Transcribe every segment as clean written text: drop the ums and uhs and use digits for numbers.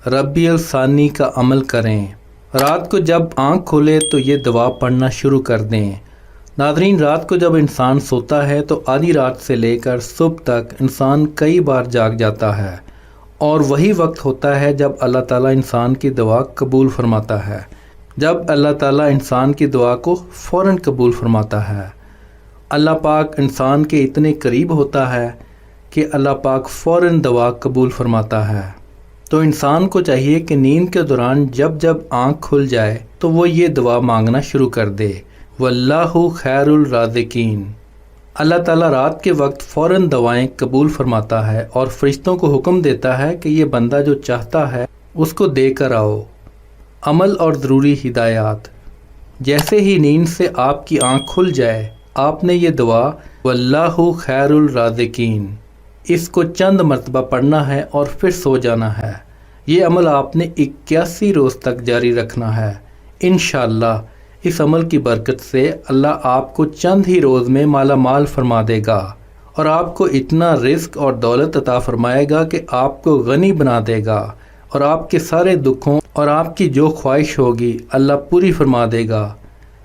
ربیع الثانی کا عمل کریں۔ رات کو جب آنکھ کھولے تو یہ دعا پڑھنا شروع کر دیں۔ ناظرین، رات کو جب انسان سوتا ہے تو آدھی رات سے لے کر صبح تک انسان کئی بار جاگ جاتا ہے، اور وہی وقت ہوتا ہے جب اللہ تعالیٰ انسان کی دعا قبول فرماتا ہے، جب اللہ تعالیٰ انسان کی دعا کو فوراً قبول فرماتا ہے۔ اللہ پاک انسان کے اتنے قریب ہوتا ہے کہ اللہ پاک فوراً دعا قبول فرماتا ہے۔ تو انسان کو چاہیے کہ نیند کے دوران جب جب آنکھ کھل جائے تو وہ یہ دعا مانگنا شروع کر دے، واللہ خیر الرازقین۔ اللہ تعالیٰ رات کے وقت فوراً دعائیں قبول فرماتا ہے اور فرشتوں کو حکم دیتا ہے کہ یہ بندہ جو چاہتا ہے اس کو دے کر آؤ۔ عمل اور ضروری ہدایات۔ جیسے ہی نیند سے آپ کی آنکھ کھل جائے، آپ نے یہ دعا واللہ خیر الرازقین اس کو چند مرتبہ پڑھنا ہے اور پھر سو جانا ہے۔ یہ عمل آپ نے 81 روز تک جاری رکھنا ہے۔ انشاءاللہ اس عمل کی برکت سے اللہ آپ کو چند ہی روز میں مالا مال فرما دے گا، اور آپ کو اتنا رزق اور دولت عطا فرمائے گا کہ آپ کو غنی بنا دے گا، اور آپ کے سارے دکھوں اور آپ کی جو خواہش ہوگی اللہ پوری فرما دے گا۔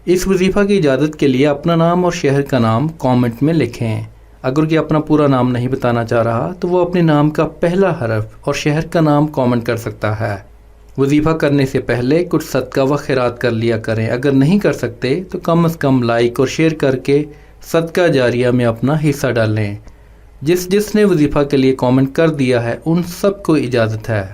اس وظیفہ کی اجازت کے لیے اپنا نام اور شہر کا نام کامنٹ میں لکھیں۔ اگر کوئی اپنا پورا نام نہیں بتانا چاہ رہا تو وہ اپنے نام کا پہلا حرف اور شہر کا نام کامنٹ کر سکتا ہے۔ وظیفہ کرنے سے پہلے کچھ صدقہ و خیرات کر لیا کریں۔ اگر نہیں کر سکتے تو کم از کم لائک اور شیئر کر کے صدقہ جاریہ میں اپنا حصہ ڈالیں۔ جس نے وظیفہ کے لیے کامنٹ کر دیا ہے ان سب کو اجازت ہے۔